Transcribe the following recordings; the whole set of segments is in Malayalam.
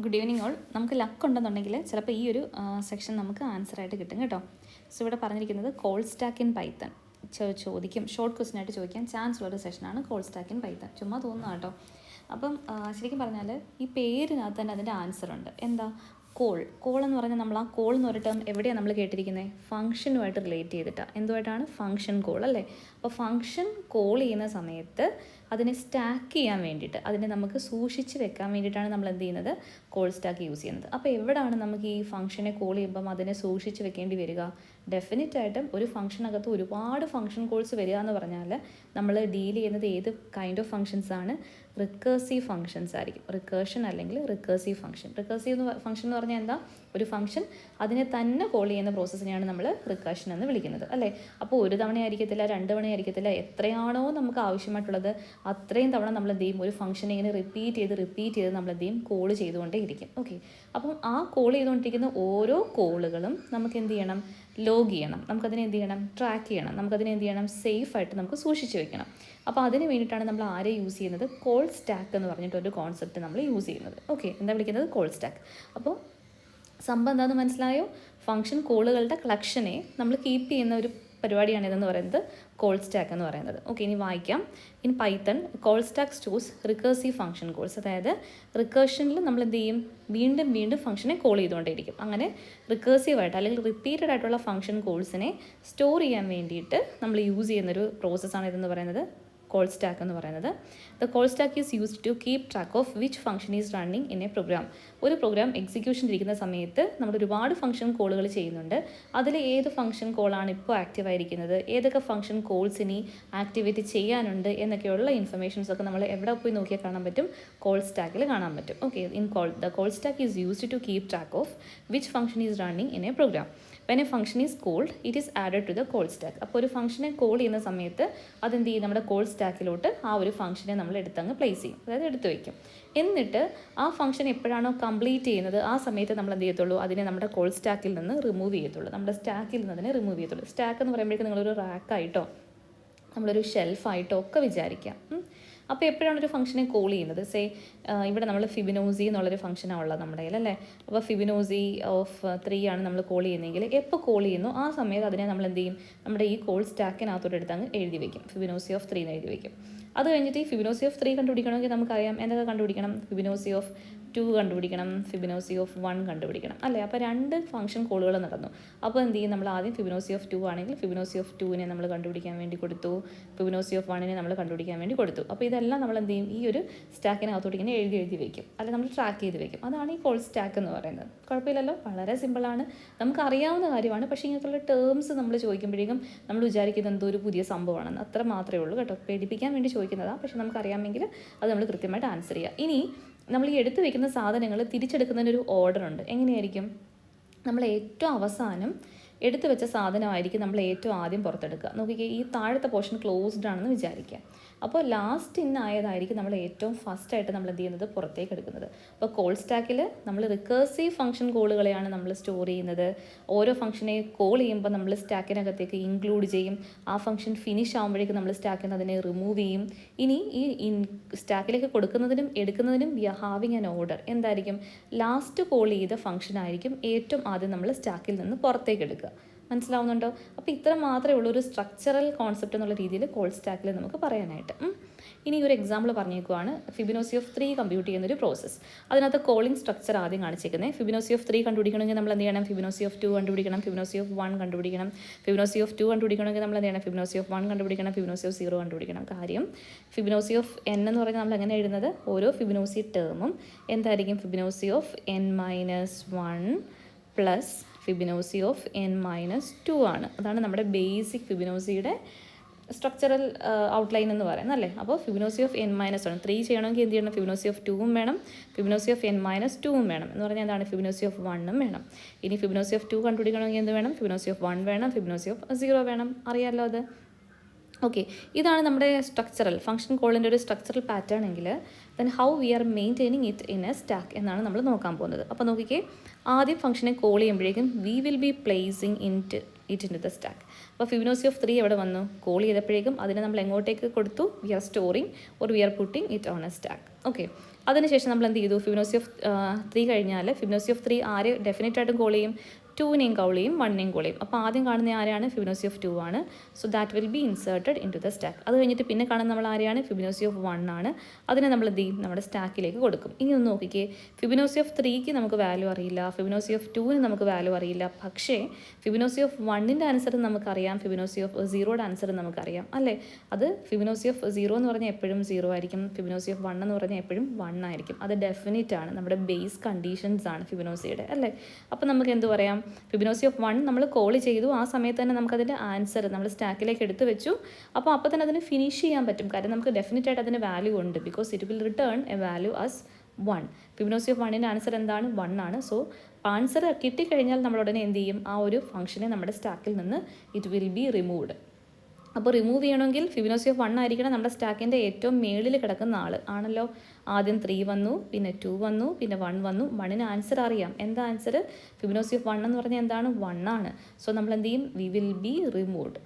Good evening all. നമുക്ക് ലക്ക് ഉണ്ടെന്നുണ്ടെങ്കിൽ ചിലപ്പോൾ ഈ ഒരു സെക്ഷൻ നമുക്ക് ആൻസറായിട്ട് കിട്ടും കേട്ടോ. സോ ഇവിടെ പറഞ്ഞിരിക്കുന്നത് കോൾ സ്റ്റാക്ക് ഇൻ പൈത്തൺ ചോദിക്കും, ഷോർട്ട് ക്വസ്റ്റ്യൻ ആയിട്ട് ചോദിക്കാൻ ചാൻസ് ഉള്ളൊരു സെഷനാണ് കോൾ സ്റ്റാക്ക് ഇൻ പൈത്തൺ. ചുമ്മാ തോന്നുന്നു കേട്ടോ. അപ്പം ശരിക്കും പറഞ്ഞാൽ ഈ പേരിനകത്ത് തന്നെ അതിൻ്റെ ആൻസർ ഉണ്ട്. എന്താ? കോൾ എന്ന് പറഞ്ഞാൽ നമ്മൾ ആ കോൾ എന്ന് പറഞ്ഞ ടേം എവിടെയാണ് നമ്മൾ കേട്ടിരിക്കുന്നത്? ഫംഗ്ഷനുമായിട്ട് റിലേറ്റ് ചെയ്തിട്ടാണ്. എന്തുമായിട്ടാണ്? ഫംഗ്ഷൻ കോൾ അല്ലേ. അപ്പോൾ ഫംഗ്ഷൻ കോൾ ചെയ്യുന്ന സമയത്ത് അതിനെ സ്റ്റാക്ക് ചെയ്യാൻ വേണ്ടിയിട്ട്, അതിനെ നമുക്ക് സൂക്ഷിച്ച് വെക്കാൻ വേണ്ടിയിട്ടാണ് നമ്മൾ എന്ത് ചെയ്യുന്നത്? കോൾ സ്റ്റാക്ക് യൂസ് ചെയ്യുന്നത്. അപ്പോൾ എവിടെയാണ് നമുക്ക് ഈ ഫംഗ്ഷനെ കോൾ ചെയ്യുമ്പം അതിനെ സൂക്ഷിച്ച് വെക്കേണ്ടി വരിക? ഡെഫിനറ്റായിട്ടും ഒരു ഫംഗ്ഷനകത്ത് ഒരുപാട് ഫംഗ്ഷൻ കോൾസ് വരിക എന്ന് പറഞ്ഞാൽ നമ്മൾ ഡീൽ ചെയ്യുന്നത് ഏത് കൈൻഡ് ഓഫ് ഫംഗ്ഷൻസ് ആണ്? റിക്കേഴ്സീവ് ഫംഗ്ഷൻസ് ആയിരിക്കും. റിക്കേർഷൻ അല്ലെങ്കിൽ റിക്കേഴ്സീവ് ഫംഗ്ഷൻ. റിക്കേഴ്സീവ് ഫംഗ്ഷൻ എന്ന് പറഞ്ഞാൽ എന്താ? ഒരു ഫംഗ്ഷൻ അതിനെ തന്നെ കോൾ ചെയ്യുന്ന പ്രോസസ്സിനെയാണ് നമ്മൾ റിക്കേർഷൻ എന്ന് വിളിക്കുന്നത് അല്ലേ. അപ്പോൾ ഒരു തവണ ആയിരിക്കത്തില്ല, 2 തവണ ആയിരിക്കത്തില്ല, എത്രയാണോ നമുക്ക് ആവശ്യമായിട്ടുള്ളത് അത്രയും തവണ നമ്മൾ എന്ത് ചെയ്യും? ഒരു ഫംഗ്ഷൻ ഇങ്ങനെ റിപ്പീറ്റ് ചെയ്ത് നമ്മൾ എന്ത് ചെയ്യും? കോൾ ചെയ്തുകൊണ്ടേ ഇരിക്കും. ഓക്കെ, അപ്പം ആ കോൾ ചെയ്തുകൊണ്ടിരിക്കുന്ന ഓരോ കോളുകളും നമുക്ക് എന്ത് ചെയ്യണം? ലോഗ് ചെയ്യണം. നമുക്കതിനെ എന്ത് ചെയ്യണം? ട്രാക്ക് ചെയ്യണം. നമുക്കതിനെ എന്ത് ചെയ്യണം? സേഫായിട്ട് നമുക്ക് സൂക്ഷിച്ച് വെക്കണം. അപ്പോൾ അതിന് വേണ്ടിയിട്ടാണ് നമ്മൾ ആരെ യൂസ് ചെയ്യുന്നത്? കോൾ സ്റ്റാക്ക് എന്ന് പറഞ്ഞിട്ടൊരു കോൺസെപ്റ്റ് നമ്മൾ യൂസ് ചെയ്യുന്നത്. ഓക്കെ, എന്താ വിളിക്കുന്നത്? Call stack. അപ്പോൾ സംഭവം എന്താണെന്ന് മനസ്സിലായോ? ഫംഗ്ഷൻ കോളുകളുടെ കളക്ഷനെ നമ്മൾ കീപ്പ് ചെയ്യുന്ന ഒരു പരിപാടിയാണ് ഇതെന്ന് പറയുന്നത് കോൾ സ്റ്റാക്ക് എന്ന് പറയുന്നത്. ഓക്കെ, ഇനി വായിക്കാം. In Python call stack stores recursive function calls. അതായത് റിക്കേർഷനിൽ നമ്മൾ എന്ത് ചെയ്യും? വീണ്ടും ഫംഗ്ഷനെ കോൾ ചെയ്തുകൊണ്ടേയിരിക്കും. അങ്ങനെ റിക്കേഴ്സീവായിട്ട് അല്ലെങ്കിൽ റിപ്പീറ്റഡ് ആയിട്ടുള്ള ഫംഗ്ഷൻ കോൾസിനെ സ്റ്റോർ ചെയ്യാൻ വേണ്ടിയിട്ട് നമ്മൾ യൂസ് ചെയ്യുന്നൊരു പ്രോസസ്സാണ് ഇതെന്ന് പറയുന്നത് കോൾ സ്റ്റാക്ക് എന്ന് പറയുന്നത്. The call stack is used to keep track of which function is running in a program. ഒരു പ്രോഗ്രാം എക്സിക്യൂഷൻ ഇരിക്കുന്ന സമയത്ത് നമ്മൾ ഒരുപാട് ഫംഗ്ഷൻ കോളുകൾ ചെയ്യുന്നുണ്ട്. അതിൽ ഏത് ഫംഗ്ഷൻ കോളാണ് ഇപ്പോൾ ആക്റ്റീവ് ആയിരിക്കുന്നത്, ഏതൊക്കെ ഫംഗ്ഷൻ കോൾസ് ഇനി ആക്ടിവേറ്റ് ചെയ്യാനുണ്ട് എന്നൊക്കെയുള്ള ഇൻഫർമേഷൻസ് ഒക്കെ നമ്മൾ എവിടെ പോയി നോക്കിയാൽ കാണാൻ പറ്റും? കോൾ സ്റ്റാക്കിൽ കാണാൻ പറ്റും. Okay, the call stack is used to keep track of which function is running in a program. When a function is called it is added to the call stack. അപ്പോൾ ഒരു ഫംഗ്ഷനെ കോൾ ചെയ്യുന്ന സമയത്ത് അതെന്ത് ചെയ്യും? നമ്മുടെ കോൾ സ്റ്റാക്കിലോട്ട് ആ ഒരു ഫംഗ്ഷനെ നമ്മൾ എടുത്തങ്ങ് പ്ലേസ് ചെയ്യും, അതായത് എടുത്തു വയ്ക്കും. എന്നിട്ട് ആ ഫംഗ്ഷൻ എപ്പോഴാണോ കംപ്ലീറ്റ് ചെയ്യുന്നത് ആ സമയത്ത് നമ്മൾ എന്ത് ചെയ്യത്തുള്ളൂ? അതിനെ നമ്മുടെ കോൾ സ്റ്റാക്കിൽ നിന്ന് റിമൂവ് ചെയ്യത്തുള്ളൂ. നമ്മുടെ സ്റ്റാക്കിൽ നിന്ന് അതിനെ റിമൂവ് ചെയ്യത്തുള്ളൂ. സ്റ്റാക്ക് എന്ന് പറയുമ്പോഴേക്കും നിങ്ങളൊരു റാക്കായിട്ടോ നമ്മളൊരു ഷെൽഫായിട്ടോ ഒക്കെ വിചാരിക്കാം. അപ്പോൾ എപ്പോഴാണ് ഒരു ഫംഗ്ഷനെ കോൾ ചെയ്യുന്നത്? ഇവിടെ നമ്മൾ ഫിബിനോസി എന്നുള്ളൊരു ഫംഗ്ഷനാണ് ഉള്ളത് നമ്മുടെ കയ്യിൽ അല്ലേ. അപ്പോൾ ഫിബിനോസി ഓഫ് 3 ആണ് നമ്മൾ കോൾ ചെയ്യുന്നതെങ്കിൽ എപ്പോൾ കോൾ ചെയ്യുന്നു ആ സമയത്ത് അതിനെ നമ്മൾ എന്ത് ചെയ്യും? നമ്മുടെ ഈ കോൾ സ്റ്റാക്കിനകത്തോട്ട് എടുത്ത് അങ്ങ് എഴുതി വയ്ക്കും. ഫിബിനോസി ഓഫ് 3 എന്ന് എഴുതി വയ്ക്കും. അത് കഴിഞ്ഞിട്ട് ഈ ഫിബിനോസി ഓഫ് 3 കണ്ടുപിടിക്കണമെങ്കിൽ നമുക്കറിയാം എന്തൊക്കെ കണ്ടുപിടിക്കണം? ഫിബിനോസി ഓഫ് 2 കണ്ടുപിടിക്കണം, ഫിബിനോസി ഓഫ് 1 കണ്ടുപിടിക്കണം അല്ലേ. അപ്പോൾ 2 ഫംഗ്ഷൻ കോളുകൾ നടന്നു. അപ്പോൾ എന്ത് ചെയ്യും? നമ്മൾ ആദ്യം ഫിബിനോസി ഓഫ് 2 ആണെങ്കിൽ ഫിബിനോസി ഓഫ് 2നെ നമ്മൾ കണ്ടുപിടിക്കാൻ വേണ്ടി കൊടുത്തു, ഫിബിനോസി ഓഫ് 1നെ നമ്മൾ കണ്ടുപിടിക്കാൻ വേണ്ടി കൊടുത്തു. അപ്പോൾ ഇതെല്ലാം നമ്മൾ എന്ത് ചെയ്യും? ഈ ഒരു സ്റ്റാക്കിനകത്തോട്ട് ഇങ്ങനെ എഴുതി വയ്ക്കും, അല്ലെങ്കിൽ നമ്മൾ ട്രാക്ക് ചെയ്ത് വയ്ക്കും. അതാണ് ഈ കോൾ സ്റ്റാക്ക് എന്ന് പറയുന്നത്. കുഴപ്പമില്ലല്ലോ, വളരെ സിമ്പിളാണ്, നമുക്കറിയാവുന്ന കാര്യമാണ്. പക്ഷേ ഇങ്ങനത്തുള്ള ടേംസ് നമ്മൾ ചോദിക്കുമ്പോഴേക്കും നമ്മൾ വിചാരിക്കുന്നത് എന്തോ ഒരു പുതിയ സംഭവമാണെന്ന്. അത്ര മാത്രമേ ഉള്ളൂ കേട്ടോ. പേടിപ്പിക്കാൻ വേണ്ടി ചോദിക്കുന്നതാണ്. പക്ഷേ നമുക്കറിയാമെങ്കിൽ അത് നമ്മൾ കൃത്യമായിട്ട് ആൻസർ ചെയ്യുക. ഇനി നമ്മൾ ഈ എടുത്തു വയ്ക്കുന്ന സാധനങ്ങൾ തിരിച്ചെടുക്കുന്നതിനൊരു ഓർഡർ ഉണ്ട്. എങ്ങനെയായിരിക്കും? നമ്മൾ ഏറ്റവും അവസാനം എടുത്തു വെച്ച സാധനമായിരിക്കും നമ്മൾ ഏറ്റവും ആദ്യം പുറത്തെടുക്കുക. നോക്കിക്കേ, ഈ താഴത്തെ പോർഷൻ ക്ലോസ്ഡ് ആണെന്ന് വിചാരിക്കുക. അപ്പോൾ ലാസ്റ്റ് ഇൻ ആയതായിരിക്കും നമ്മൾ ഏറ്റവും ഫസ്റ്റായിട്ട് നമ്മൾ എന്ത് ചെയ്യുന്നത്? പുറത്തേക്ക് എടുക്കുന്നത്. അപ്പോൾ കോൾ സ്റ്റാക്കിൽ നമ്മൾ റിക്കേഴ്സീവ് ഫംഗ്ഷൻ കോളുകളെയാണ് നമ്മൾ സ്റ്റോർ ചെയ്യുന്നത്. ഓരോ ഫംഗ്ഷനെ കോൾ ചെയ്യുമ്പോൾ നമ്മൾ സ്റ്റാക്കിനകത്തേക്ക് ഇൻക്ലൂഡ് ചെയ്യും. ആ ഫംഗ്ഷൻ ഫിനിഷ് ആകുമ്പോഴേക്കും നമ്മൾ സ്റ്റാക്കിൽ നിന്ന് അതിനെ റിമൂവ് ചെയ്യും. ഇനി ഈ സ്റ്റാക്കിലേക്ക് കൊടുക്കുന്നതിനും എടുക്കുന്നതിനും we are having an order. എന്തായിരിക്കും? ലാസ്റ്റ് കോൾ ചെയ്ത ഫംഗ്ഷൻ ആയിരിക്കും ഏറ്റവും ആദ്യം നമ്മൾ സ്റ്റാക്കിൽ നിന്ന് പുറത്തേക്ക് എടുക്കുക. മനസ്സിലാവുന്നുണ്ടോ? അപ്പോൾ ഇത്ര മാത്രമേ ഉള്ളൂ ഒരു സ്ട്രക്ചറൽ കോൺസെപ്റ്റ് എന്നുള്ള രീതിയിൽ കോൾ സ്റ്റാക്കിൽ നമുക്ക് പറയാനായിട്ട്. ഇനി ഒരു എക്സാമ്പിൾ പറഞ്ഞേക്കുവാണ്. ഫിബിനോസി ഓഫ് 3 കമ്പ്യൂട്ട് ചെയ്യുന്നൊരു പ്രോസസ്സ്. അതിനകത്ത് കോളിംഗ് സ്ട്രക്ചർ ആദ്യം കാണിച്ചേക്കുന്നത്. ഫിബിനോസി ഓഫ് 3 കണ്ടുപിടിക്കണമെങ്കിൽ നമ്മൾ എന്ത് ചെയ്യണം? ഫിബിനോസി ഓഫ് 2 കണ്ടുപിടിക്കണം, ഫിബിനോസി ഓഫ് 1 കണ്ടുപിടിക്കണം. ഫിബിനോസി ഓഫ് 2 കണ്ടുപിടിക്കണമെങ്കിൽ നമ്മൾ എന്ത് ചെയ്യണം? ഫിബിനോസി ഓഫ് 1 കണ്ടുപിടിക്കണം, ഫിബിനോസി ഓഫ് 0 കണ്ടുപിടിക്കണം. കാര്യം ഫിബിനോസി ഓഫ് n എന്ന് പറഞ്ഞാൽ നമ്മൾ എങ്ങനെ എഴുതുന്നത്? ഓരോ ഫിബിനോസി ടേമും എന്തായിരിക്കും? Fibonacci of n-1 plus Fibonacci of n-2 ആണ്. അതാണ് നമ്മുടെ ബേസിക് ഫിബിനോസിയുടെ സ്ട്രക്ചറൽ ഔട്ട്ലൈൻ എന്ന് പറയുന്നത് അല്ലേ. അപ്പോൾ ഫിബിനോസി ഓഫ് n-1 3 ചെയ്യണമെങ്കിൽ എന്ത് ചെയ്യണം? ഫിബിനോസി ഓഫ് 2 വേണം, ഫിബിനോസി ഓഫ് n-2 വേണം. എന്ന് പറഞ്ഞാൽ എന്താണ്? ഫിബിനോസി ഓഫ് 1 വേണം. ഇനി ഫിബിനോസി ഓഫ് 2 കണ്ടുപിടിക്കണമെങ്കിൽ എന്ത് വേണം? ഫിബിനോസി ഓഫ് 1 വേണം, ഫിബിനോസി ഓഫ് 0 വേണം. അറിയാമല്ലോ അത്. ഓക്കെ, ഇതാണ് നമ്മുടെ സ്ട്രക്ചറൽ ഫംഗ്ഷൻ കോളിൻ്റെ ഒരു സ്ട്രക്ചറൽ പാറ്റേൺ എങ്കിൽ then how we are maintaining it in a stack എന്നാണ് നമ്മൾ നോക്കാൻ പോകുന്നത്. അപ്പോൾ നോക്കിക്കേ, ആദ്യം ഫംഗ്ഷനെ കോൾ ചെയ്യുമ്പോഴേക്കും we will be placing it into the stack. അപ്പോൾ ഫിബൊനാച്ചി ഓഫ് 3 എവിടെ വന്നു? കോൾ ചെയ്തപ്പോഴേക്കും അതിനെ നമ്മൾ എങ്ങോട്ടേക്ക് കൊടുത്തു? We are storing or we are putting it on a stack. Okay, അതിനുശേഷം നമ്മൾ എന്ത് ചെയ്തു? ഫിബൊനാച്ചി ഓഫ് 3 കഴിഞ്ഞാൽ ഫിബൊനാച്ചി ഓഫ് 3 ആര് ഡെഫിനറ്റ് ആയിട്ടും കോൾ ചെയ്യും? 2നെയും കോൾ ചെയ്യും, 1നെയും കോൾ ചെയ്യും. അപ്പോൾ ആദ്യം കാണുന്ന ആരാണ്? ഫിബൊനാച്ചി ഓഫ് 2 ആണ്. So that will be inserted into the stack. അത് കഴിഞ്ഞിട്ട് പിന്നെ കാണുന്ന നമ്മൾ ആരെയാണ്? ഫിബൊനാച്ചി ഓഫ് 1 ആണ്. അതിനെ നമ്മൾ എന്ത് ചെയ്യും? നമ്മുടെ സ്റ്റാക്കിലേക്ക് കൊടുക്കും. ഇനി ഒന്ന് നോക്കിക്കേ, ഫിബൊനാച്ചി ഓഫ് 3ക്ക് നമുക്ക് വാല്യൂ അറിയില്ല, ഫിബൊനാച്ചി ഓഫ് 2ന് നമുക്ക് വാല്യൂ അറിയില്ല. പക്ഷേ ഫിബൊനാച്ചി ഓഫ് 1ൻ്റെ ആൻസർ നമുക്കറിയാം, ഫിബൊനാച്ചി ഓഫ് 0യുടെ ആൻസർ നമുക്കറിയാം അല്ലേ? അത് ഫിബൊനാച്ചി ഓഫ് 0 എന്ന് പറഞ്ഞാൽ എപ്പോഴും 0 ആയിരിക്കും, ഫിബൊനാച്ചി ഓഫ് 1 എന്ന് പറഞ്ഞാൽ എപ്പോഴും 1 ആയിരിക്കും. അത് ഡെഫിനിറ്റ് ആണ്, നമ്മുടെ ബേസ് കണ്ടീഷൻസ് ആണ് ഫിബൊനാച്ചിയുടെ അല്ലേ? അപ്പോൾ നമുക്ക് എന്ത് പറയാം? ഫിബൊനാച്ചി ഓഫ് 1 നമ്മൾ കോൾ ചെയ്തു, ആ സമയത്ത് തന്നെ നമുക്കതിൻ്റെ ആൻസർ നമ്മൾ സ്റ്റാക്കിലേക്ക് എടുത്ത് വെച്ചു. അപ്പോൾ തന്നെ അതിന് ഫിനിഷ് ചെയ്യാൻ പറ്റും, കാരണം നമുക്ക് ഡെഫിനറ്റ് ആയിട്ട് അതിന് വാല്യൂ ഉണ്ട്, because it will return a value as 1. Fibonacci of 1ൻ്റെ ആൻസർ എന്താണ്? 1 ആണ്. സോ ആൻസർ കിട്ടിക്കഴിഞ്ഞാൽ നമ്മൾ ഉടനെ എന്ത് ചെയ്യും? ആ ഒരു ഫംഗ്ഷനെ നമ്മുടെ സ്റ്റാക്കിൽ നിന്ന് ഇറ്റ് വിൽ ബി റിമൂവ്ഡ്. അപ്പോൾ റിമൂവ് ചെയ്യണമെങ്കിൽ ഫിബൊനാച്ചി ഓഫ് 1 ആയിരിക്കണം നമ്മുടെ സ്റ്റാക്കിൻ്റെ ഏറ്റവും മേളിൽ കിടക്കുന്ന ആൾ ആണല്ലോ. ആദ്യം 3 വന്നു, പിന്നെ 2 വന്നു, പിന്നെ 1 വന്നു. 1ന് ആൻസർ അറിയാം. എന്താ ആൻസർ? ഫിബൊനാച്ചി ഓഫ് 1 എന്ന് പറഞ്ഞാൽ എന്താണ്? 1 ആണ്. സോ നമ്മൾ എന്ത് ചെയ്യും? V will be removed.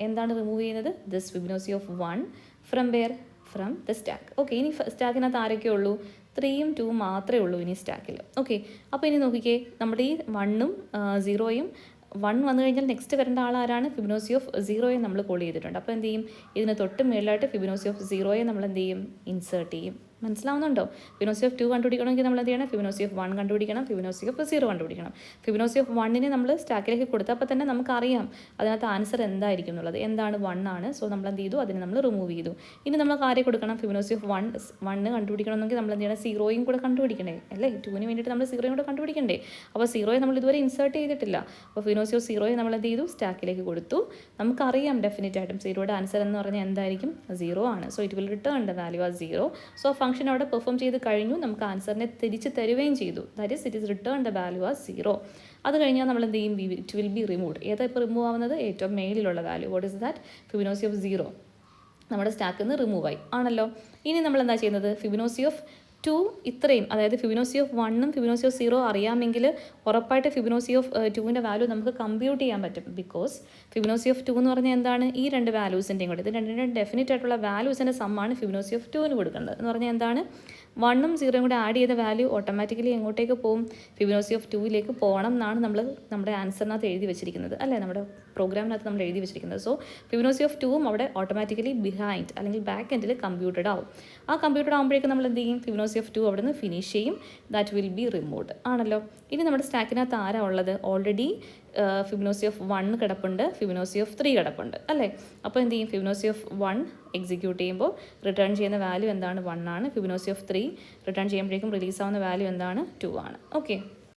എന്താണ് റിമൂവ് ചെയ്യുന്നത്? This Fibonacci of 1 from where? From the stack. Okay, ഇനി സ്റ്റാക്കിനകത്ത് ആരൊക്കെ ഉള്ളൂ? 3യും 2 മാത്രമേ ഉള്ളൂ ഇനി സ്റ്റാക്കിൽ. ഓക്കെ, അപ്പോൾ ഇനി നോക്കിക്കേ, നമ്മുടെ ഈ 1ഉം 0യും 1 വന്നു കഴിഞ്ഞാൽ നെക്സ്റ്റ് വരേണ്ട ആൾ ആരാണ്? ഫിബൊനാച്ചി ഓഫ് 0യെ നമ്മൾ കോൾ ചെയ്തിട്ടുണ്ട്. അപ്പോൾ എന്ത് ചെയ്യും? ഇതിന് തൊട്ട് മേളിലായിട്ട് ഫിബൊനാച്ചി ഓഫ് 0യെ നമ്മൾ എന്ത് ചെയ്യും? ഇൻസേർട്ട് ചെയ്യും. മനസ്സിലാവുന്നുണ്ടോ? ഫിബൊനാച്ചി ഓഫ് 2 കണ്ടുപിടിക്കണമെങ്കിൽ നമ്മൾ എന്ത് ചെയ്യണം? ഫിബൊനാച്ചി ഓഫ് 1 കണ്ടുപിടിക്കണം, ഫിബൊനാച്ചി ഓഫ് 0 കണ്ടുപിടിക്കണം. ഫിബൊനാച്ചി ഓഫ് 1നെ നമ്മൾ സ്റ്റാക്കിലേക്ക് കൊടുത്തപ്പോൾ തന്നെ നമുക്കറിയാം അതിനകത്ത് ആൻസർ എന്തായിരിക്കും എന്നുള്ളത്. എന്താണ്? 1 ആണ്. സോ നമ്മൾ എന്ത് ചെയ്തു? അതിനെ നമ്മൾ റിമൂവ് ചെയ്തു. ഇനി നമ്മൾ ആരെ കൊടുക്കണം? ഫിബൊനാച്ചി ഓഫ് 1 കണ്ടുപിടിക്കണമെങ്കിൽ നമ്മൾ എന്ത് ചെയ്യണം? 0യും കൂടെ കണ്ടുപിടിക്കണ്ടേ അല്ലേ? 2ന് വേണ്ടിയിട്ട് നമ്മൾ 0യും കൂടെ കണ്ടുപിടിക്കണ്ടേ? അപ്പോൾ 0യെ നമ്മൾ ഇതുവരെ ഇൻസേർട്ട് ചെയ്തിട്ടില്ല. അപ്പോൾ ഫിബൊനാച്ചി ഓഫ് 0യെ നമ്മൾ എന്ത് ചെയ്തു? സ്റ്റാക്കിലേക്ക് കൊടുത്തു. നമുക്കറിയാം ഡെഫിനറ്റ് ആയിട്ടും 0യുടെ ആൻസർ എന്ന് പറഞ്ഞാൽ എന്തായിരിക്കും? 0 ആണ്. So it will return the value as 0. So function അവിടെ പെർഫോം ചെയ്ത് കഴിഞ്ഞു, നമുക്ക് ആൻസറിനെ തിരിച്ച് തരുകയും ചെയ്തു. That is it is return the value as 0. അത് കഴിഞ്ഞാൽ നമ്മൾ എന്ത് ചെയ്യും? It will be removed. ഏതാ ഇപ്പോൾ റിമൂവ് ആവുന്നത്? ഏറ്റവും മേളിലുള്ള value. What is that? Fibonacci of 0 നമ്മുടെ സ്റ്റാക്കിൽ നിന്ന് റിമൂവ് ആയി ആണല്ലോ. ഇനി നമ്മൾ എന്താ ചെയ്യുന്നത്? ഫിബൊനാച്ചി ഓഫ് 2 ഇത്രയും, അതായത് ഫിബൊനാച്ചി ഓഫ് 1ഉം ഫിബൊനാച്ചി ഓഫ് 0 അറിയാമെങ്കിൽ ഉറപ്പായിട്ട് ഫിബൊനാച്ചി ഓഫ് 2ൻ്റെ വാല്യൂ നമുക്ക് കമ്പ്യൂട്ട് ചെയ്യാൻ പറ്റും. ബിക്കോസ് ഫിബൊനാച്ചി ഓഫ് 2 എന്ന് പറഞ്ഞാൽ എന്താണ്? ഈ രണ്ട് വാല്യൂസിൻ്റെയും കൂടെ, ഇത് രണ്ടിൻ്റെയും ഡെഫിനറ്റ് ആയിട്ടുള്ള വാല്യൂസിൻ്റെ സമ്മാണ് ഫിബൊനാച്ചി ഓഫ് 2ന് കൊടുക്കേണ്ടത്. എന്ന് പറഞ്ഞാൽ എന്താണ്? 1ഉം 0യും കൂടെ ആഡ് ചെയ്ത വാല്യൂ ഓട്ടോമാറ്റിക്കലി എങ്ങോട്ടേക്ക് പോകും? ഫിബൊനാച്ചി ഓഫ് 2ലേക്ക് പോകണം എന്നാണ് നമ്മൾ നമ്മുടെ ആൻസറിനകത്ത് എഴുതി വെച്ചിരിക്കുന്നത് അല്ലേ? നമ്മുടെ പ്രോഗ്രാമിനകത്ത് നമ്മൾ എഴുതി വെച്ചിരിക്കുന്നത്. സോ ഫിബൊനാച്ചി ഓഫ് 2ഉം അവിടെ ഓട്ടോമാറ്റിക്കലി ബിഹൈൻഡ് അല്ലെങ്കിൽ ബാക്ക് എൻഡിൽ കമ്പ്യൂട്ടഡ് ആവും. ആ കമ്പ്യൂട്ടഡ് ആകുമ്പോഴേക്കും നമ്മൾ എന്ത് ചെയ്യും? ഫിബൊനാച്ചി ഓഫ് 2 അവിടെ നിന്ന് ഫിനിഷ് ചെയ്യും. ദാറ്റ് വിൽ ബി റിമൂവ്ഡ് ആണല്ലോ. ഇനി നമ്മുടെ സ്റ്റാക്കിനകത്ത് ആരാ ഉള്ളത്? ഓൾറെഡി ഫിബൊനാച്ചി ഓഫ് 1 കിടപ്പുണ്ട്, ഫിബൊനാച്ചി ഓഫ് 3 കിടപ്പുണ്ട് അല്ലേ? അപ്പോൾ എന്ത് ചെയ്യും? ഫിബൊനാച്ചി ഓഫ് 1 എക്സിക്യൂട്ട് ചെയ്യുമ്പോൾ റിട്ടേൺ ചെയ്യുന്ന വാല്യൂ എന്താണ്? 1 ആണ്. ഫിബൊനാച്ചി ഓഫ് 3 റിട്ടേൺ ചെയ്യുമ്പോഴേക്കും റിലീസ് ആവുന്ന വാല്യൂ എന്താണ്? 2 ആണ്. ഓക്കെ.